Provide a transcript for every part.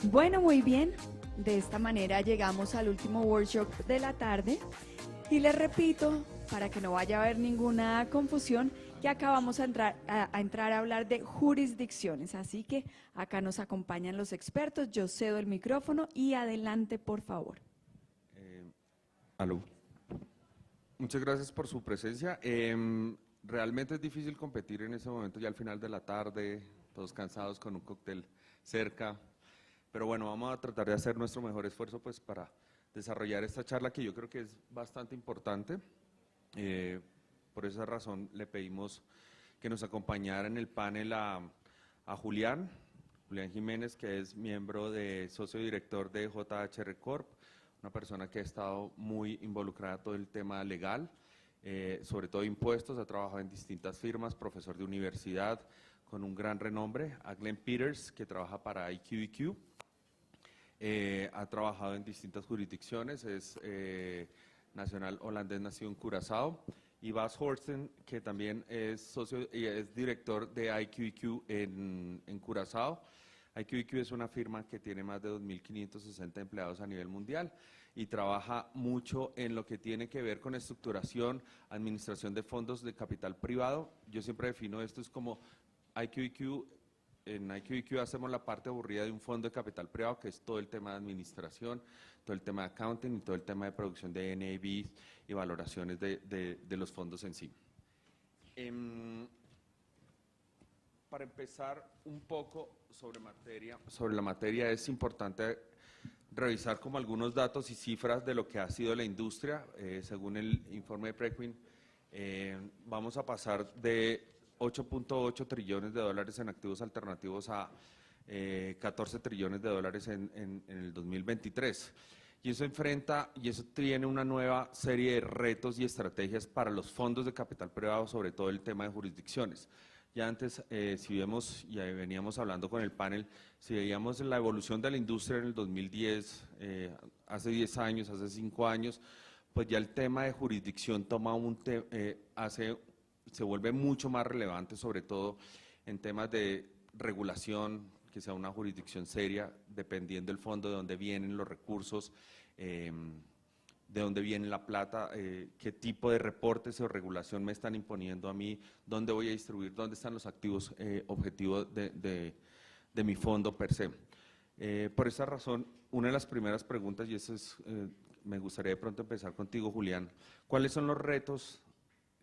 Bueno, muy bien. De esta manera llegamos al último workshop de la tarde y les repito, para que no vaya a haber ninguna confusión, que acá vamos a entrar a hablar de jurisdicciones. Así que acá nos acompañan los expertos. Yo cedo el micrófono y adelante, por favor. Aló. Muchas gracias por su presencia. Realmente es difícil competir en ese momento, ya al final de la tarde, todos cansados con un cóctel cerca. Pero bueno, vamos a tratar de hacer nuestro mejor esfuerzo pues para desarrollar esta charla que yo creo que es bastante importante. Por esa razón le pedimos que nos acompañara en el panel a Julián Jiménez, que es miembro socio director de JHR Corp, una persona que ha estado muy involucrada en todo el tema legal, sobre todo impuestos, ha trabajado en distintas firmas, profesor de universidad con un gran renombre. A Glenn Peters, que trabaja para IQEQ, ha trabajado en distintas jurisdicciones, es nacional holandés nacido en Curazao. Y Bas Horsten, que también es socio y es director de IQEQ en Curazao. IQEQ es una firma que tiene más de 2.560 empleados a nivel mundial y trabaja mucho en lo que tiene que ver con estructuración, administración de fondos de capital privado. Yo siempre defino esto es como IQEQ. En IQEQ hacemos la parte aburrida de un fondo de capital privado, que es todo el tema de administración, todo el tema de accounting y todo el tema de producción de NAVs y valoraciones de los fondos en sí. Para empezar un poco sobre la materia es importante revisar como algunos datos y cifras de lo que ha sido la industria. Según el informe de Preqin, vamos a pasar de 8.8 trillones de dólares en activos alternativos a 14 trillones de dólares en el 2023. Y eso tiene una nueva serie de retos y estrategias para los fondos de capital privado, sobre todo el tema de jurisdicciones. Ya antes, si vemos, ya veníamos hablando con el panel, si veíamos la evolución de la industria en el 2010, hace 10 años, hace 5 años, pues ya el tema de jurisdicción toma se vuelve mucho más relevante, sobre todo en temas de regulación, que sea una jurisdicción seria, dependiendo del fondo, de dónde vienen los recursos, de dónde viene la plata, qué tipo de reportes o regulación me están imponiendo a mí, dónde voy a distribuir, dónde están los activos objetivos de mi fondo per se. Por esa razón, una de las primeras preguntas, y eso es, me gustaría de pronto empezar contigo, Julián, ¿cuáles son los retos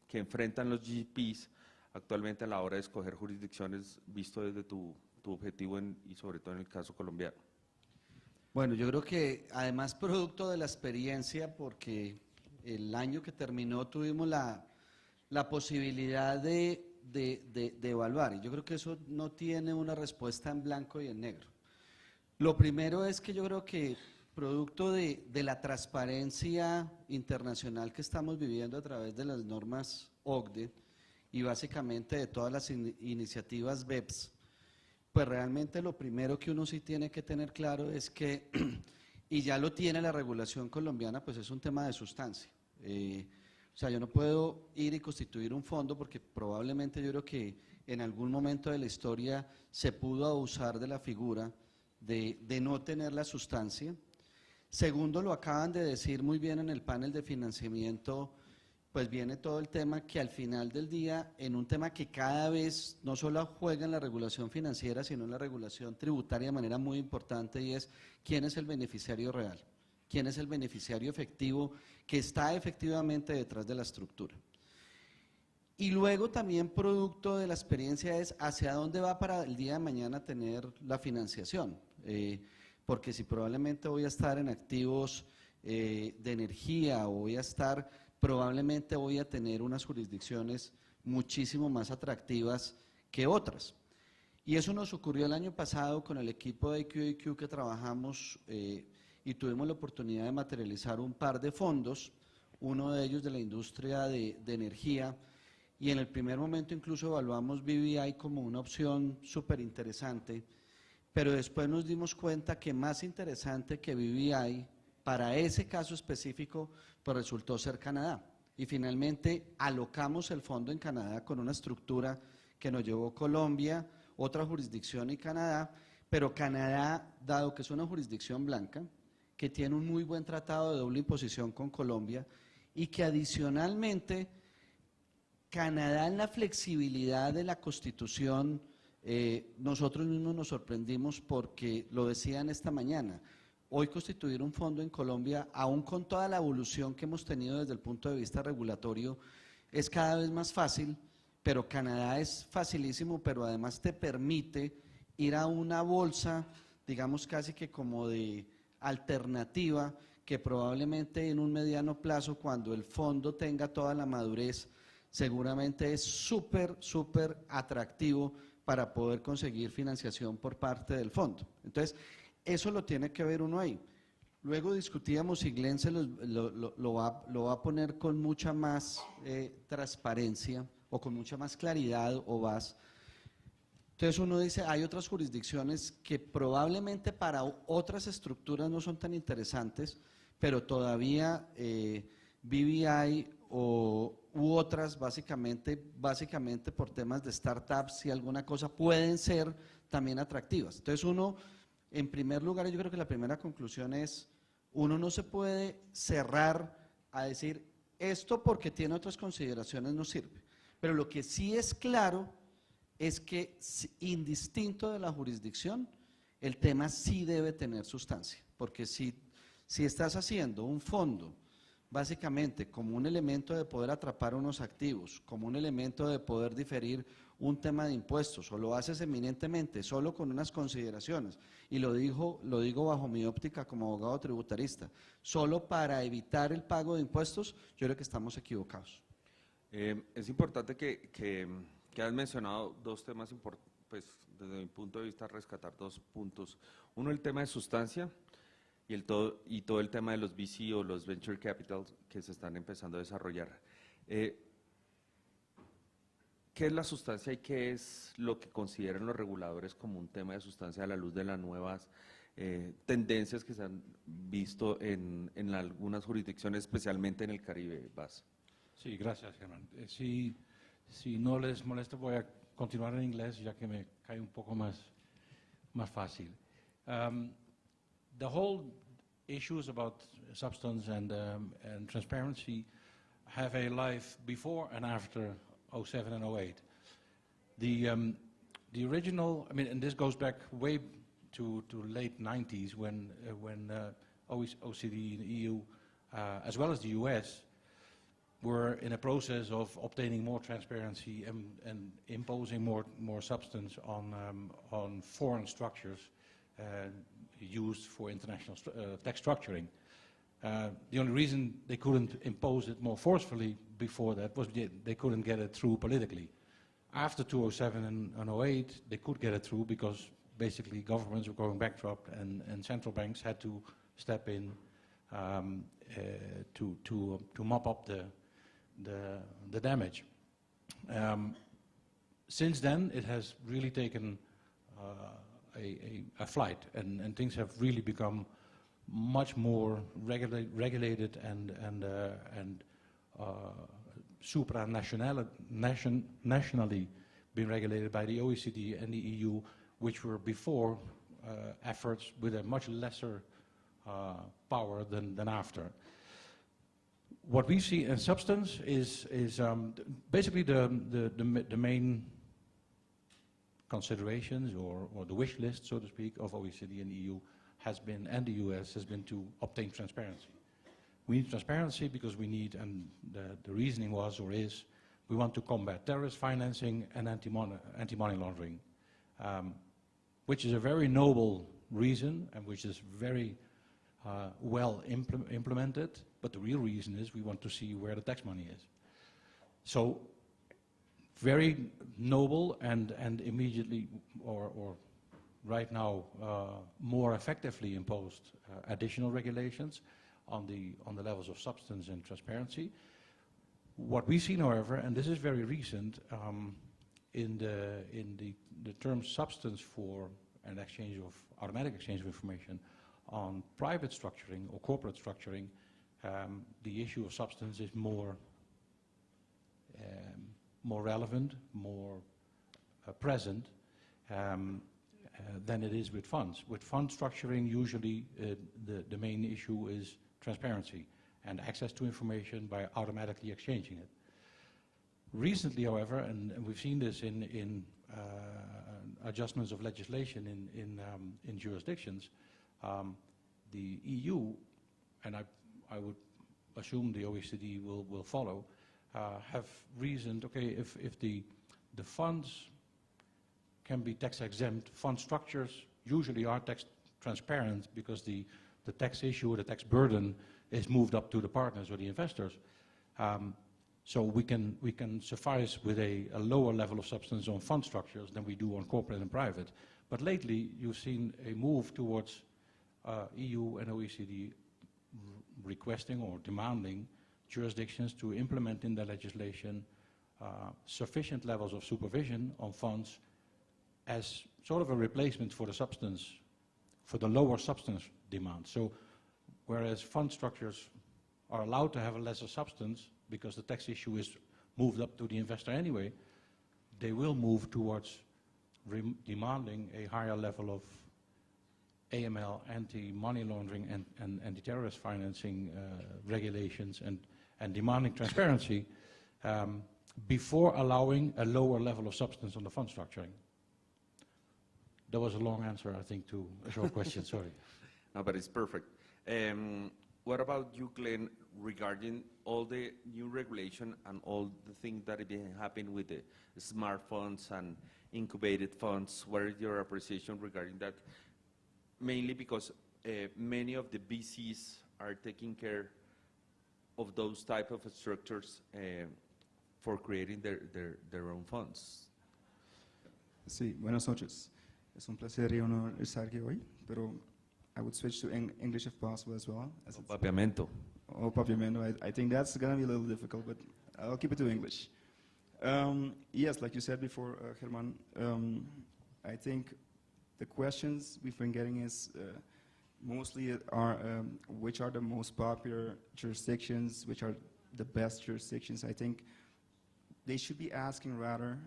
que enfrentan los GPs actualmente a la hora de escoger jurisdicciones, visto desde tu objetivo y sobre todo en el caso colombiano? Bueno, yo creo que además producto de la experiencia, porque el año que terminó tuvimos la posibilidad de evaluar, y yo creo que eso no tiene una respuesta en blanco y en negro. Lo primero es que yo creo que producto de la transparencia internacional que estamos viviendo a través de las normas OCDE y básicamente de todas las iniciativas BEPS, pues realmente lo primero que uno sí tiene que tener claro es que, y ya lo tiene la regulación colombiana, pues es un tema de sustancia. O sea, yo no puedo ir y constituir un fondo porque probablemente yo creo que en algún momento de la historia se pudo abusar de la figura de no tener la sustancia. Segundo, lo acaban de decir muy bien en el panel de financiamiento, pues viene todo el tema que al final del día, en un tema que cada vez no solo juega en la regulación financiera, sino en la regulación tributaria de manera muy importante, y es quién es el beneficiario real, quién es el beneficiario efectivo que está efectivamente detrás de la estructura. Y luego también producto de la experiencia es hacia dónde va para el día de mañana tener la financiación, porque si probablemente voy a estar en activos de energía o probablemente voy a tener unas jurisdicciones muchísimo más atractivas que otras. Y eso nos ocurrió el año pasado con el equipo de IQEQ que trabajamos y tuvimos la oportunidad de materializar un par de fondos, uno de ellos de la industria de energía, y en el primer momento incluso evaluamos BVI como una opción súper interesante, pero después nos dimos cuenta que más interesante que BVI para ese caso específico, pues resultó ser Canadá. Y finalmente alocamos el fondo en Canadá con una estructura que nos llevó Colombia, otra jurisdicción y Canadá, Pero Canadá, dado que es una jurisdicción blanca, que tiene un muy buen tratado de doble imposición con Colombia y que adicionalmente Canadá en la flexibilidad de la Constitución, nosotros mismos nos sorprendimos porque lo decían esta mañana, hoy constituir un fondo en Colombia, aún con toda la evolución que hemos tenido desde el punto de vista regulatorio, es cada vez más fácil, pero Canadá es facilísimo, pero además te permite ir a una bolsa, digamos casi que como de alternativa, que probablemente en un mediano plazo, cuando el fondo tenga toda la madurez, seguramente es súper, súper atractivo para poder conseguir financiación por parte del fondo. Entonces, eso lo tiene que ver uno ahí. Luego discutíamos si Glenn lo va a poner con mucha más transparencia o con mucha más claridad o más. Entonces uno dice, hay otras jurisdicciones que probablemente para otras estructuras no son tan interesantes, pero todavía BVI u otras básicamente por temas de startups y alguna cosa pueden ser también atractivas. Entonces uno, en primer lugar, yo creo que la primera conclusión es, uno no se puede cerrar a decir esto porque tiene otras consideraciones no sirve, pero lo que sí es claro es que indistinto de la jurisdicción, el tema sí debe tener sustancia, porque si estás haciendo un fondo básicamente como un elemento de poder atrapar unos activos, como un elemento de poder diferir un tema de impuestos, o lo haces eminentemente solo con unas consideraciones, y lo digo bajo mi óptica como abogado tributarista, solo para evitar el pago de impuestos, yo creo que estamos equivocados. Es importante que has mencionado dos temas importantes, pues desde mi punto de vista rescatar dos puntos. Uno, el tema de sustancia y todo el tema de los VC o los Venture Capital que se están empezando a desarrollar. ¿Qué es la sustancia y qué es lo que consideran los reguladores como un tema de sustancia a la luz de las nuevas tendencias que se han visto en algunas jurisdicciones, especialmente en el Caribe, Bas? Sí, gracias, Germán. Si no les molesta, voy a continuar en inglés, ya que me cae un poco más fácil. The whole issues about substance and transparency have a life before and after 07 and 08. The original, I mean, and this goes back way to late 90s when OECD and EU, as well as the US, were in a process of obtaining more transparency and imposing more substance on foreign structures used for international tax structuring. The only reason they couldn't impose it more forcefully before that was they couldn't get it through politically. After 2007 and 08, they could get it through because basically governments were going bankrupt and central banks had to step in to mop up the damage. Since then, it has really taken a flight, and things have really become much more regulated and nationally been regulated by the OECD and the EU, which were before efforts with a much lesser power than after. What we see in substance is basically the main considerations or the wish list, so to speak, of OECD and EU has been, and the US, has been to obtain transparency. We need transparency because we need, and the reasoning was or is, we want to combat terrorist financing and anti-money laundering, which is a very noble reason and which is very well implemented, but the real reason is we want to see where the tax money is. So, very noble and immediately, or right now, more effectively imposed additional regulations on the levels of substance and transparency. What we've seen, however, and this is very recent, in the term substance for an exchange of automatic exchange of information on private structuring or corporate structuring, the issue of substance is more relevant, more present, than it is with funds. With fund structuring, usually the main issue is transparency and access to information by automatically exchanging it. Recently, however, and we've seen this in adjustments of legislation in jurisdictions, the EU, and I would assume the OECD will follow, have reasoned, okay, if the funds can be tax exempt, fund structures usually are tax transparent because the tax issue or the tax burden is moved up to the partners or the investors. So we can suffice with a lower level of substance on fund structures than we do on corporate and private. But lately, you've seen a move towards EU and OECD requesting or demanding jurisdictions to implement in their legislation sufficient levels of supervision on funds as sort of a replacement for the substance, for the lower substance demand. So whereas fund structures are allowed to have a lesser substance because the tax issue is moved up to the investor anyway, they will move towards demanding a higher level of AML, anti-money laundering and anti-terrorist financing regulations and demanding transparency before allowing a lower level of substance on the fund structuring. That was a long answer, I think, to a short question, sorry. No, but it's perfect. What about you, Glenn, regarding all the new regulation and all the things that have been happening with the smart funds and incubated funds? What is your appreciation regarding that? Mainly because many of the VCs are taking care of those type of structures for creating their own funds. Sí, buenas noches. Es un placer y honor estar aquí hoy, pero I would switch to English if possible as well. As Papiamento. Oh, papiamento. I think that's going to be a little difficult, but I'll keep it to English. Yes, like you said before, Germán, I think the questions we've been getting is mostly are which are the most popular jurisdictions, which are the best jurisdictions. I think they should be asking rather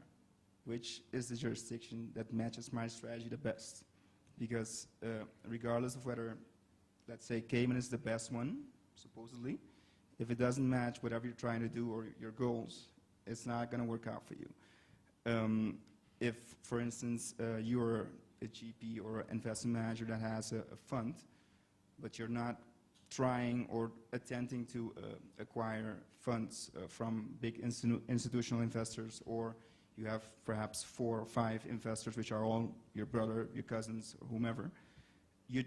which is the jurisdiction that matches my strategy the best. Because regardless of whether, let's say, Cayman is the best one, supposedly, if it doesn't match whatever you're trying to do or your goals, it's not going to work out for you. If, for instance, you're a GP or investment manager that has a fund, but you're not trying or attempting to acquire funds from big institutional investors, or you have perhaps 4 or 5 investors which are all your brother, your cousins, or whomever, you'd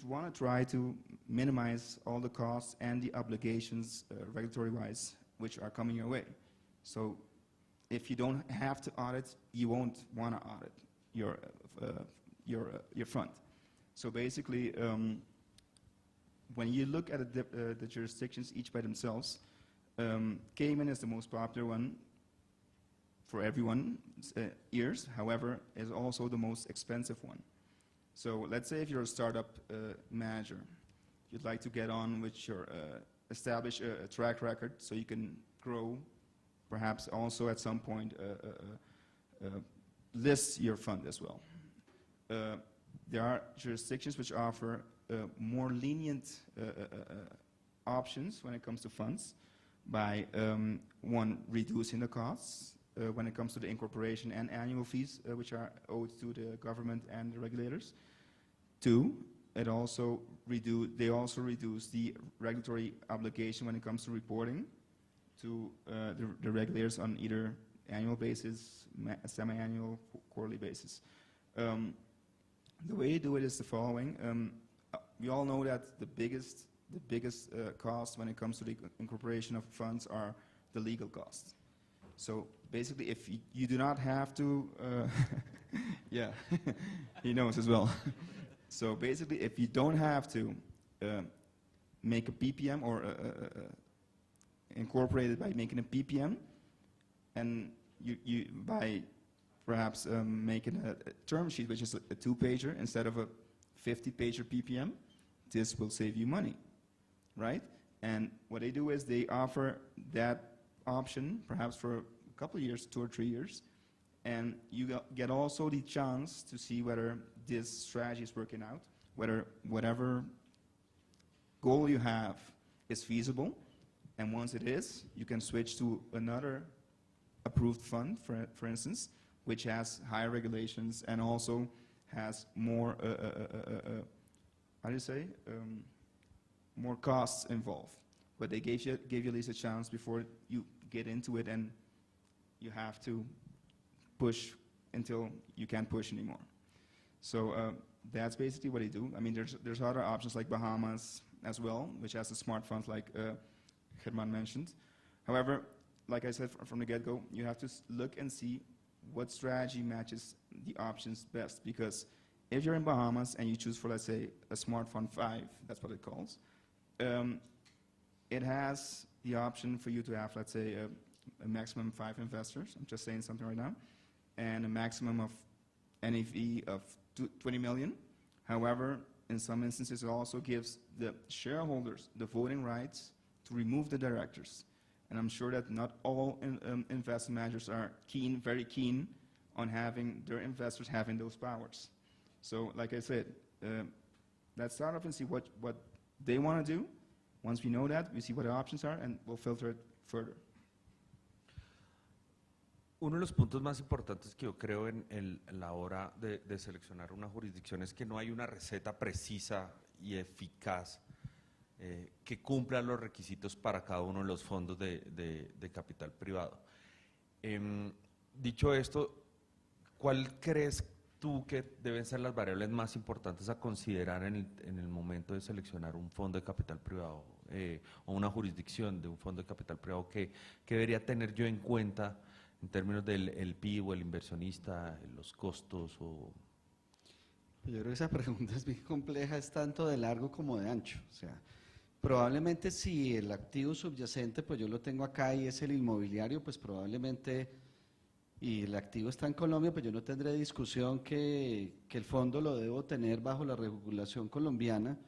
want to try to minimize all the costs and the obligations regulatory-wise which are coming your way. So if you don't have to audit, you won't want to audit your fund. So basically, when you look at the jurisdictions each by themselves, Cayman is the most popular one for everyone's ears, however, is also the most expensive one. So let's say if you're a startup manager, you'd like to get on with your, establish a track record so you can grow, perhaps also at some point list your fund as well. There are jurisdictions which offer more lenient options when it comes to funds by, one, reducing the costs, when it comes to the incorporation and annual fees which are owed to the government and the regulators. 2, they also reduce the regulatory obligation when it comes to reporting to the regulators on either annual basis, semi-annual, quarterly basis. The way you do it is the following. We all know that the biggest cost when it comes to the incorporation of funds are the legal costs. So basically, if you do not have to, yeah, he knows as well. So basically, if you don't have to make a PPM or incorporate it by making a PPM, and you by perhaps making a term sheet, which is a 2-pager instead of a 50-pager PPM, this will save you money, right? And what they do is they offer that option, perhaps for a couple of years, 2 or 3 years, and you get also the chance to see whether this strategy is working out, whether whatever goal you have is feasible, and once it is, you can switch to another approved fund, for instance, which has higher regulations and also has more, how do you say, more costs involved. But they gave you at least a chance before you get into it, and you have to push until you can't push anymore. So that's basically what they do. I mean, there's other options like Bahamas as well, which has the smart funds like Germán mentioned. However, like I said from the get-go, you have to look and see what strategy matches the options best. Because if you're in Bahamas and you choose for, let's say, a Smart Fund 5, that's what it calls, it has the option for you to have, let's say, a maximum 5 investors. I'm just saying something right now. And a maximum of NAV of 20 million. However, in some instances, it also gives the shareholders the voting rights to remove the directors. And I'm sure that not all investment managers are very keen on having their investors having those powers. So, like I said, let's start off and see what they want to do. Once we know that, we see what the options are, and we'll filter it further. Uno de los puntos más importantes que yo creo en la hora de seleccionar una jurisdicción es que no hay una receta precisa y eficaz que cumpla los requisitos para cada uno de los fondos de capital privado. Dicho esto, ¿cuál crees tú que deben ser las variables más importantes a considerar en el momento de seleccionar un fondo de capital privado o una jurisdicción de un fondo de capital privado que debería tener yo en cuenta en términos del PIB o el inversionista, los costos? Yo creo que esa pregunta es bien compleja, es tanto de largo como de ancho. O sea, probablemente si el activo subyacente, pues yo lo tengo acá y es el inmobiliario, pues probablemente, y el activo está en Colombia, pues yo no tendré discusión que el fondo lo debo tener bajo la regulación colombiana,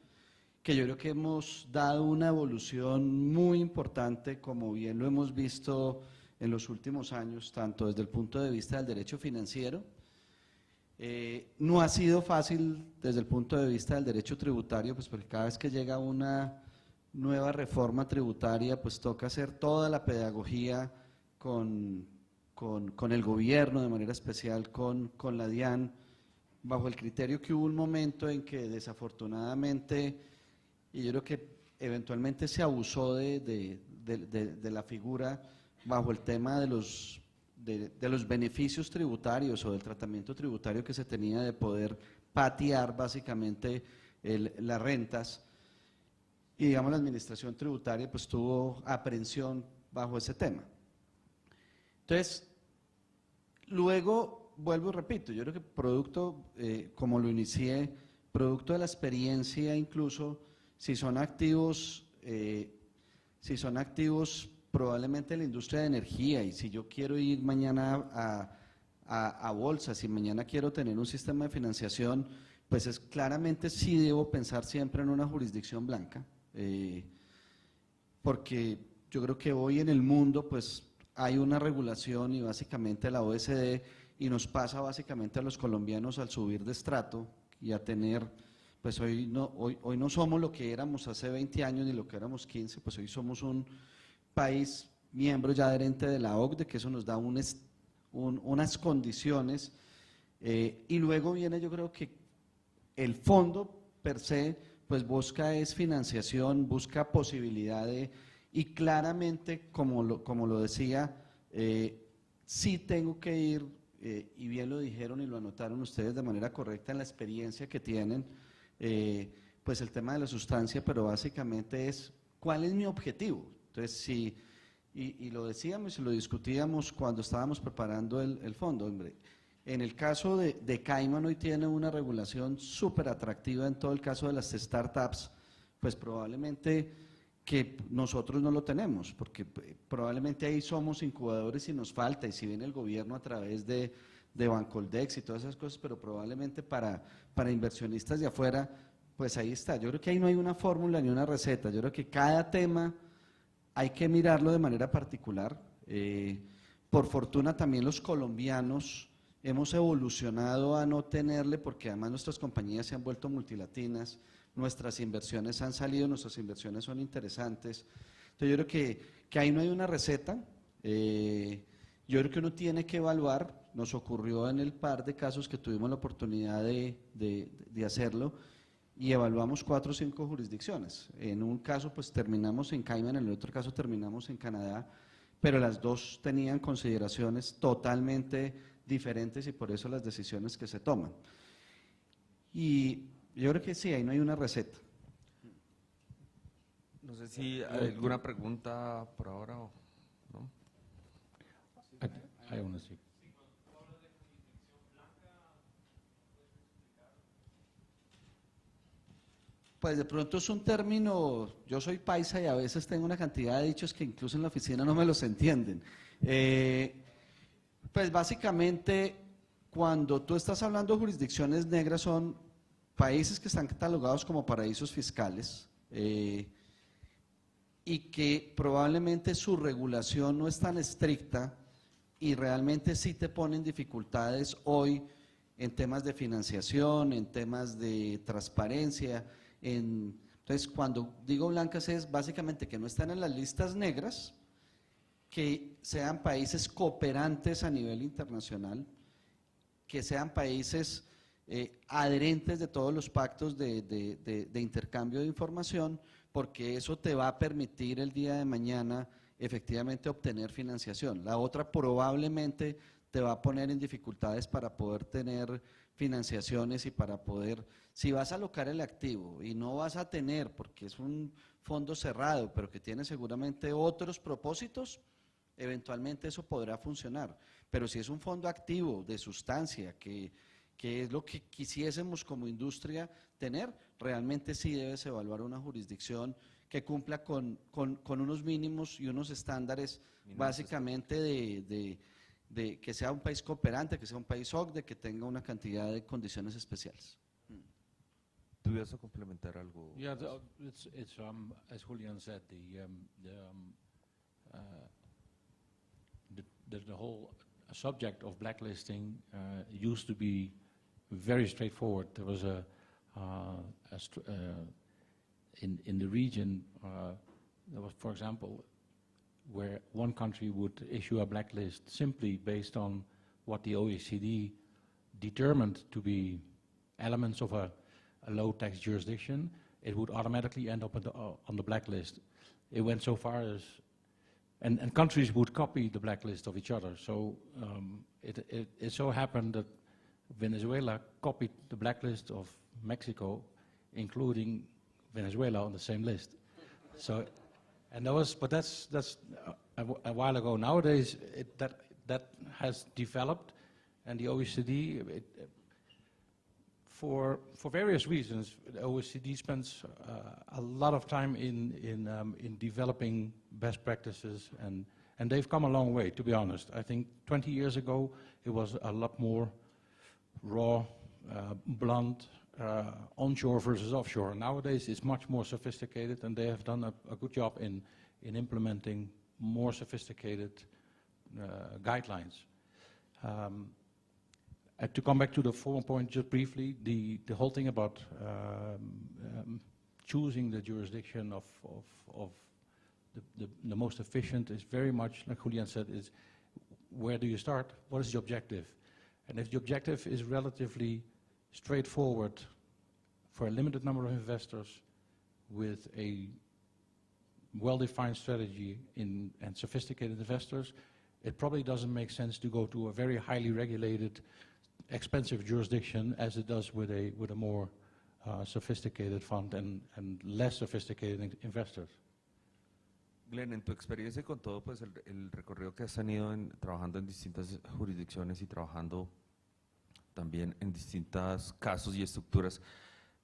que yo creo que hemos dado una evolución muy importante, como bien lo hemos visto en los últimos años, tanto desde el punto de vista del derecho financiero. No ha sido fácil desde el punto de vista del derecho tributario, pues porque cada vez que llega una nueva reforma tributaria, pues toca hacer toda la pedagogía con el gobierno, de manera especial con la DIAN, bajo el criterio que hubo un momento en que desafortunadamente, y yo creo que eventualmente se abusó de la figura bajo el tema de los beneficios tributarios o del tratamiento tributario que se tenía de poder patear básicamente las rentas, y digamos la administración tributaria pues tuvo aprehensión bajo ese tema. Entonces, luego, vuelvo y repito, yo creo que producto, como lo inicié, producto de la experiencia incluso, si son activos probablemente en la industria de energía, y si yo quiero ir mañana a bolsa, si mañana quiero tener un sistema de financiación, pues es claramente sí debo pensar siempre en una jurisdicción blanca, porque yo creo que hoy en el mundo pues hay una regulación y básicamente la OECD, y nos pasa básicamente a los colombianos al subir de estrato y a tener, pues hoy no somos lo que éramos hace 20 años ni lo que éramos 15, pues hoy somos un país miembro ya adherente de la OCDE, que eso nos da unas condiciones, y luego viene, yo creo que el fondo per se pues busca es financiación, busca posibilidad y claramente, como lo decía, sí tengo que ir, y bien lo dijeron y lo anotaron ustedes de manera correcta en la experiencia que tienen, pues el tema de la sustancia, pero básicamente es ¿cuál es mi objetivo? Entonces, y lo decíamos y lo discutíamos cuando estábamos preparando el fondo, hombre, en el caso de Cayman hoy tiene una regulación súper atractiva en todo el caso de las startups, pues probablemente que nosotros no lo tenemos, porque probablemente ahí somos incubadores y nos falta, y si viene el gobierno a través de Bancoldex y todas esas cosas, pero probablemente para inversionistas de afuera, pues ahí está. Yo creo que ahí no hay una fórmula ni una receta, yo creo que cada tema hay que mirarlo de manera particular, por fortuna también los colombianos hemos evolucionado a no tenerle, porque además nuestras compañías se han vuelto multilatinas, nuestras inversiones han salido, nuestras inversiones son interesantes. Entonces yo creo que ahí no hay una receta. Yo creo que uno tiene que evaluar, nos ocurrió en el par de casos que tuvimos la oportunidad de hacerlo, y evaluamos 4 o 5 jurisdicciones. En un caso pues terminamos en Cayman, en el otro caso terminamos en Canadá, pero las dos tenían consideraciones totalmente diferentes y por eso las decisiones que se toman. Y yo creo que sí, ahí no hay una receta. No sé si hay alguna pregunta por ahora o no. I want to see. Pues de pronto es un término, yo soy paisa y a veces tengo una cantidad de dichos que incluso en la oficina no me los entienden. Pues básicamente cuando tú estás hablando de jurisdicciones negras son países que están catalogados como paraísos fiscales y que probablemente su regulación no es tan estricta y realmente sí te ponen dificultades hoy en temas de financiación, en temas de transparencia. Entonces, cuando digo blancas es básicamente que no están en las listas negras, que sean países cooperantes a nivel internacional, que sean países adherentes de todos los pactos de intercambio de información, porque eso te va a permitir el día de mañana efectivamente obtener financiación. La otra probablemente te va a poner en dificultades para poder tener financiaciones y para poder, si vas a alocar el activo y no vas a tener, porque es un fondo cerrado, pero que tiene seguramente otros propósitos, eventualmente eso podrá funcionar. Pero si es un fondo activo de sustancia, que es lo que quisiésemos como industria tener, realmente sí debes evaluar una jurisdicción que cumpla con unos mínimos y unos estándares básicamente de que sea un país cooperante, que sea un país OCDE, que tenga una cantidad de condiciones especiales. ¿Tú ibas a complementar algo? Yeah, it's as Julian said, the whole subject of blacklisting used to be very straightforward. There was in the region, there was, for example, where one country would issue a blacklist simply based on what the OECD determined to be elements of a low tax jurisdiction, it would automatically end up on the blacklist. It went so far as, and countries would copy the blacklist of each other. So it so happened that Venezuela copied the blacklist of Mexico, including Venezuela on the same list. So, and that was, but that's a while ago. Nowadays, that has developed, and the OECD, for various reasons, the OECD spends a lot of time in developing best practices, and they've come a long way, to be honest. I think 20 years ago, it was a lot more raw, blunt, onshore versus offshore. Nowadays, it's much more sophisticated, and they have done a good job in implementing more sophisticated guidelines. To come back to the former point just briefly, the whole thing about choosing the jurisdiction of the most efficient is very much, like Julian said, is where do you start? What is the objective? And if the objective is relatively straightforward for a limited number of investors with a well-defined strategy and sophisticated investors, it probably doesn't make sense to go to a very highly regulated, expensive jurisdiction as it does with a more sophisticated fund and less sophisticated investors. Glenn, en tu experiencia con todo pues el recorrido que has tenido trabajando en distintas jurisdicciones y trabajando también en distintos casos y estructuras,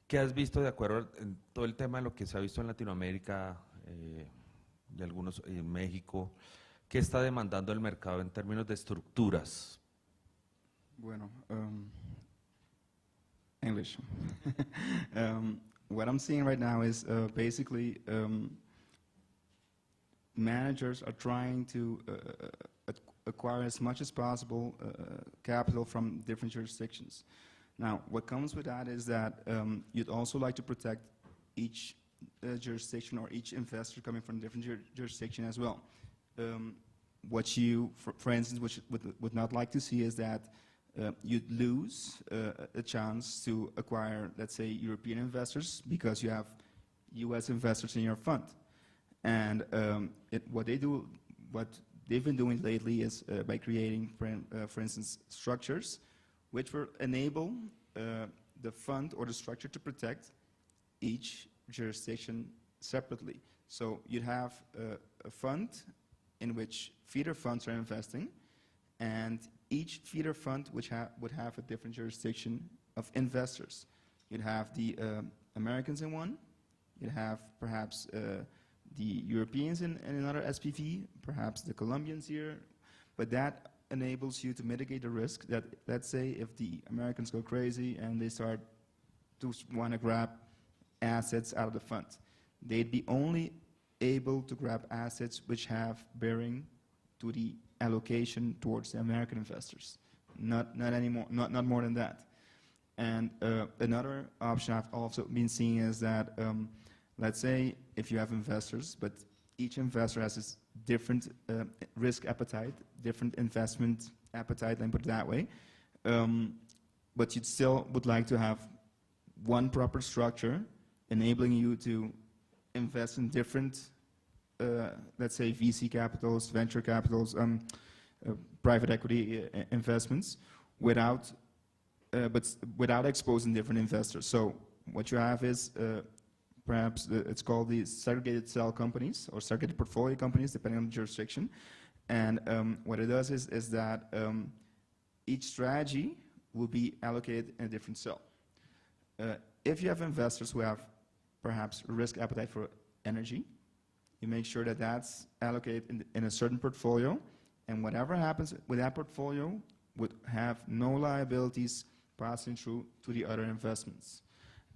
¿qué has visto de acuerdo en todo el tema de lo que se ha visto en Latinoamérica y algunos en México? ¿Qué está demandando el mercado en términos de estructuras? Bueno, English. What I'm seeing right now is basically managers are trying to acquire as much as possible capital from different jurisdictions. Now, what comes with that is that you'd also like to protect each jurisdiction or each investor coming from a different jurisdiction as well. What you, for instance, would not like to see is that you'd lose a chance to acquire, let's say, European investors because you have U.S. investors in your fund. And what they've been doing lately is by creating, for instance, structures which will enable the fund or the structure to protect each jurisdiction separately. So you'd have a fund in which feeder funds are investing, and each feeder fund would have a different jurisdiction of investors. You'd have the Americans in one, you'd have perhaps the Europeans in another SPV, perhaps the Colombians here, but that enables you to mitigate the risk that, let's say, if the Americans go crazy and they start to want to grab assets out of the fund, they'd be only able to grab assets which have bearing to the allocation towards the American investors, not more than that. And another option I've also been seeing is that, let's say if you have investors, but each investor has this different risk appetite, different investment appetite, let me put it that way, but you'd still would like to have one proper structure enabling you to invest in different, let's say, VC capitals, venture capitals, private equity investments, without exposing different investors. So what you have is perhaps it's called the segregated cell companies or segregated portfolio companies, depending on the jurisdiction. And what it does is that each strategy will be allocated in a different cell. If you have investors who have perhaps risk appetite for energy, you make sure that that's allocated in a certain portfolio, and whatever happens with that portfolio would have no liabilities passing through to the other investments.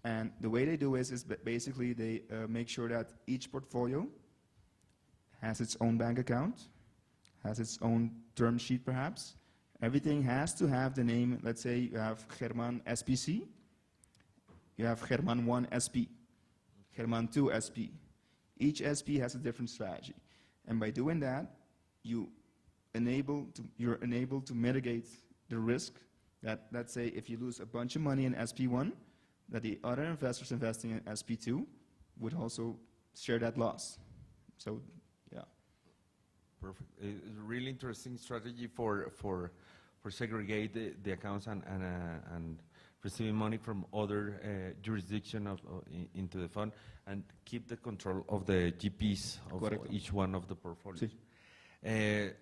And the way they do is basically they make sure that each portfolio has its own bank account, has its own term sheet perhaps. Everything has to have the name. Let's say you have German SPC, you have German 1 SP, German 2 SP. Each SP has a different strategy. And by doing that, you're enabled to mitigate the risk that, let's say, if you lose a bunch of money in SP1, that the other investors investing in SP2 would also share that loss. So, yeah. Perfect. It's a really interesting strategy for segregate the accounts and receiving money from other jurisdiction into the fund and keep the control of the GPs of Correcto. each one of the portfolios. Sí.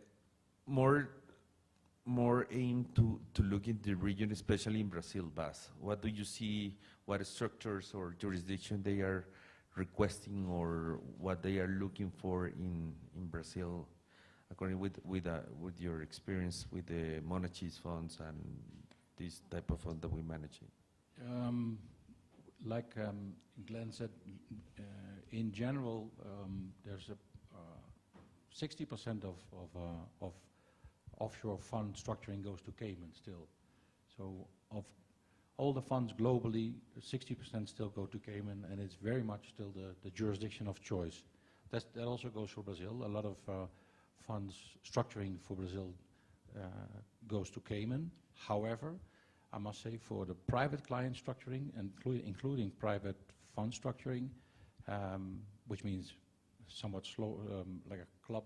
More aim to look in the region, especially in Brazil, Bas. What do you see, what structures or jurisdiction they are requesting or what they are looking for in Brazil, according with your experience with the Monachis funds and this type of fund that we manage? Like Glenn said, in general, there's a 60% of offshore fund structuring goes to Cayman still. So of all the funds globally, 60% still go to Cayman, and it's very much still the jurisdiction of choice. That also goes for Brazil. A lot of funds structuring for Brazil goes to Cayman. However, I must say for the private client structuring, including private fund structuring, which means somewhat slow, like a club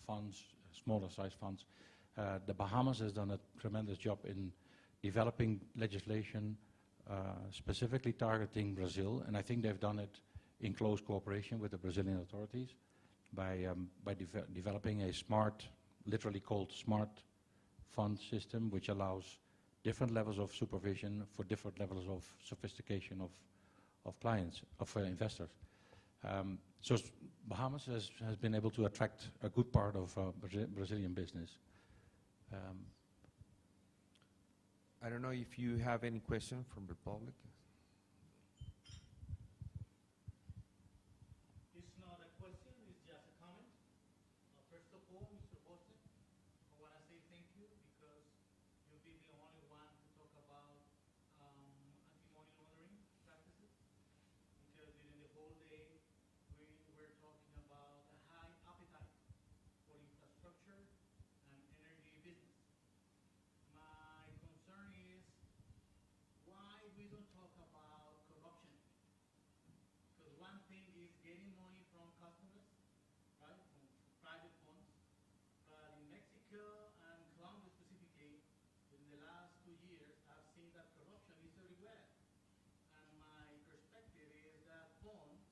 funds, smaller size funds, the Bahamas has done a tremendous job in developing legislation specifically targeting Brazil, and I think they've done it in close cooperation with the Brazilian authorities by developing a smart, literally called smart fund system, which allows different levels of supervision for different levels of sophistication of clients, of investors. So Bahamas has been able to attract a good part of Brazilian business. I don't know if you have any question from the public. It's not a question, it's just a comment. First of all, Mr. Boston, I want to say customers, right, from private funds. But in Mexico and Colombia specifically, in the last 2 years, I've seen that corruption is everywhere. And my perspective is that funds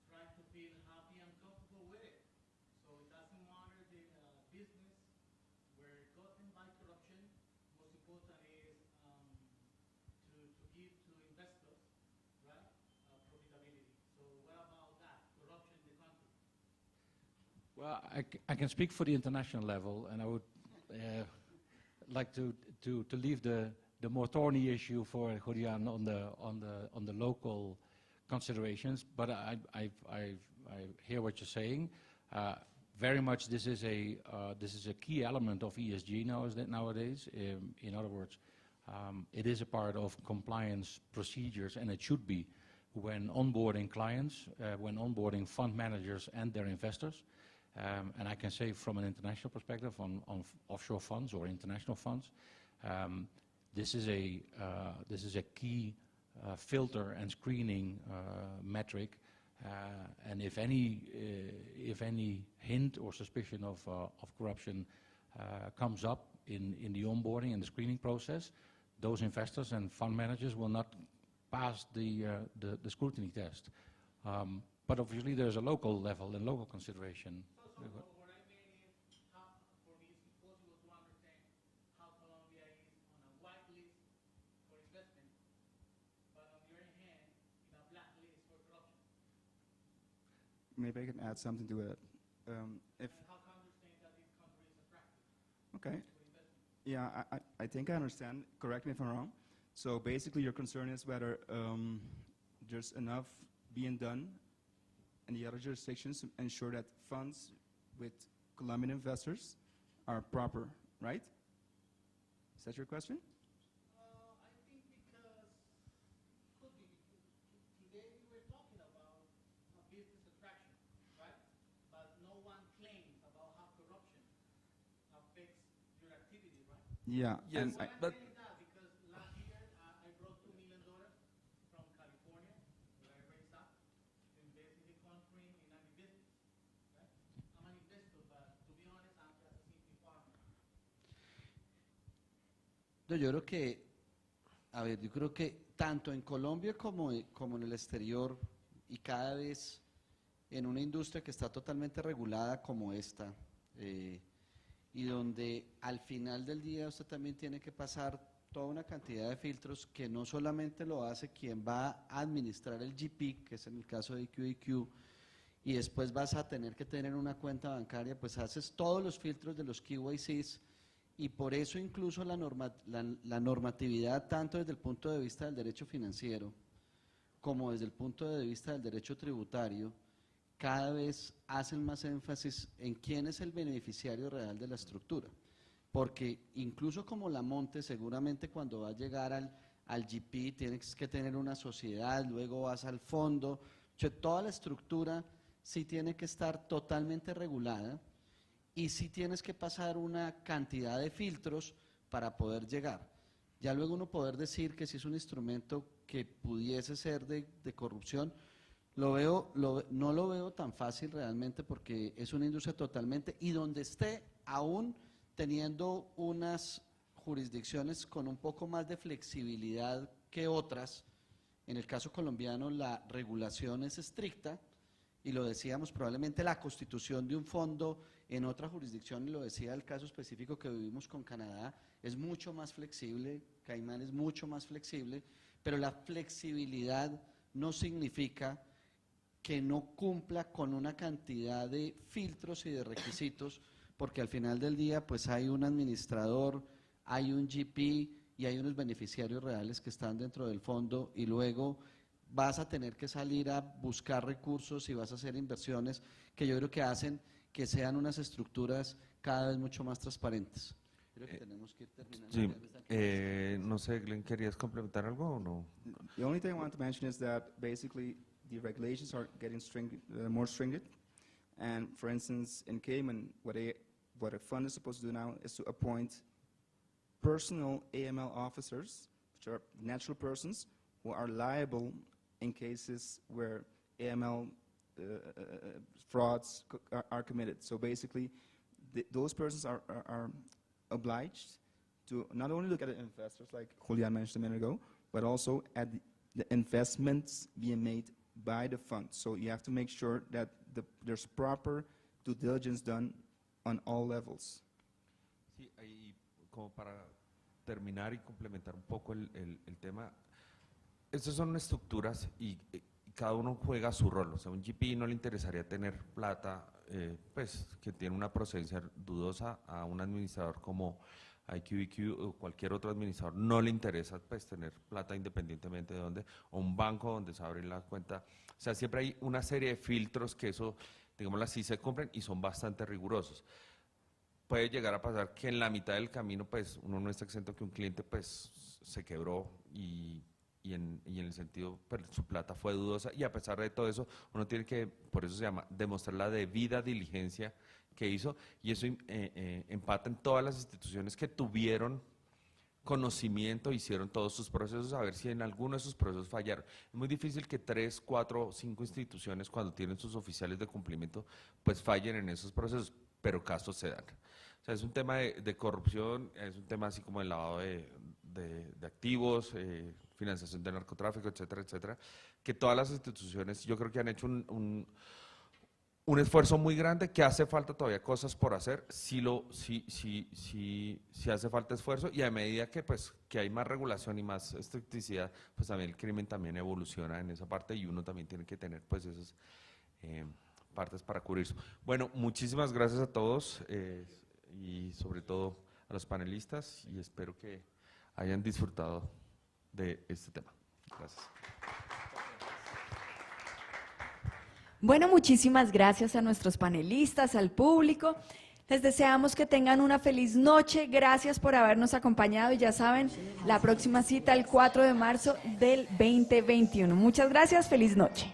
try to feel happy and comfortable with it. So it doesn't matter the business where gotten by corruption. Most important is to give to investors, right, profitability. So what about that, corruption in the country? Well, I can speak for the international level, and I would like to leave the more thorny issue for Julian on the local considerations. But I hear what you're saying. Very much, this is a key element of ESG nowadays. In other words, it is a part of compliance procedures, and it should be when onboarding clients, when onboarding fund managers and their investors. And I can say from an international perspective on offshore funds or international funds, this is a key filter and screening metric. And if any hint or suspicion of corruption comes up in the onboarding and the screening process, those investors and fund managers will not pass the scrutiny test. But obviously there's a local level and local consideration. So what I mean is, for me, it's impossible to understand how Colombia is on a white list for investment, but on the other hand, in a black list for corruption. Maybe I can add something to it. If And how can you understand that this country is attractive okay, for investment? yeah, I think I understand. Correct me if I'm wrong. So basically, your concern is whether there's enough being done in the other jurisdictions to ensure that funds with Colombian investors are proper, right? Is that your question? I think because, could be, today we were talking about a business attraction, right? But no one claims about how corruption affects your activity, right? Yeah. Yes, and Why I- I'm but saying that because last year I brought $2 million from California, where I raised up, to invest in the country in agribusiness, right? I'm an investor, but to be honest, I'm just a simple farmer. No, yo creo que, a ver, yo creo que tanto en Colombia como en el exterior, y cada vez en una industria que está totalmente regulada como esta, y donde al final del día usted también tiene que pasar toda una cantidad de filtros que no solamente lo hace quien va a administrar el GP, que es en el caso de EQEQ, y después vas a tener que tener una cuenta bancaria, pues haces todos los filtros de los KYCs, y por eso incluso la normatividad, tanto desde el punto de vista del derecho financiero como desde el punto de vista del derecho tributario, cada vez hacen más énfasis en quién es el beneficiario real de la estructura. Porque incluso como la monte, seguramente cuando va a llegar al GP tienes que tener una sociedad, luego vas al fondo, o sea, toda la estructura sí tiene que estar totalmente regulada y sí tienes que pasar una cantidad de filtros para poder llegar. Ya luego uno poder decir que si es un instrumento que pudiese ser de corrupción, no lo veo tan fácil realmente porque es una industria totalmente, y donde esté aún teniendo unas jurisdicciones con un poco más de flexibilidad que otras. En el caso colombiano la regulación es estricta, y lo decíamos, probablemente la constitución de un fondo en otra jurisdicción, y lo decía el caso específico que vivimos con Canadá, es mucho más flexible, Caimán es mucho más flexible, pero la flexibilidad no significa que no cumpla con una cantidad de filtros y de requisitos, porque al final del día pues hay un administrador, hay un GP y hay unos beneficiarios reales que están dentro del fondo, y luego vas a tener que salir a buscar recursos y vas a hacer inversiones que yo creo que hacen que sean unas estructuras cada vez mucho más transparentes. Creo que tenemos que ir terminando. sí, Ya me están quedando. no sé, Glenn, ¿querías complementar algo o no? The only thing I want to mention is that basically the regulations are getting more stringent. And for instance, in Cayman, what a fund is supposed to do now is to appoint personal AML officers, which are natural persons who are liable in cases where AML frauds are committed. So basically, those persons are obliged to not only look at the investors, like Julian mentioned a minute ago, but also at the investments being made by the fund. So you have to make sure that there's proper due diligence done on all levels. Sí, ahí como para terminar y complementar un poco el tema, estas son estructuras y cada uno juega su rol. O sea, a un GP no le interesaría tener plata, pues, que tiene una procedencia dudosa. A un administrador como IQEQ o cualquier otro administrador no le interesa, pues, tener plata independientemente de dónde, o un banco donde se abre la cuenta. O sea, siempre hay una serie de filtros que eso, digámoslo así, se cumplen y son bastante rigurosos. Puede llegar a pasar que en la mitad del camino, pues, uno no está exento que un cliente, pues, se quebró y en el sentido, pues, su plata fue dudosa, y a pesar de todo eso, uno tiene que, por eso se llama, demostrar la debida diligencia que hizo, y eso empata en todas las instituciones que tuvieron conocimiento, hicieron todos sus procesos, a ver si en alguno de sus procesos fallaron. Es muy difícil que 3, 4, 5 instituciones, cuando tienen sus oficiales de cumplimiento, pues fallen en esos procesos, pero casos se dan. O sea, es un tema de corrupción, es un tema así como el lavado de activos, financiación de narcotráfico, etcétera, etcétera, que todas las instituciones yo creo que han hecho un esfuerzo muy grande, que hace falta todavía cosas por hacer, sí hace falta esfuerzo, y a medida que, pues, que hay más regulación y más estricticidad, pues también el crimen también evoluciona en esa parte y uno también tiene que tener, pues, esas partes para cubrir eso. Bueno, muchísimas gracias a todos y sobre todo a los panelistas, y espero que hayan disfrutado de este tema. Gracias. Bueno, muchísimas gracias a nuestros panelistas, al público. Les deseamos que tengan una feliz noche. Gracias por habernos acompañado y ya saben, la próxima cita el 4 de marzo del 2021. Muchas gracias, feliz noche.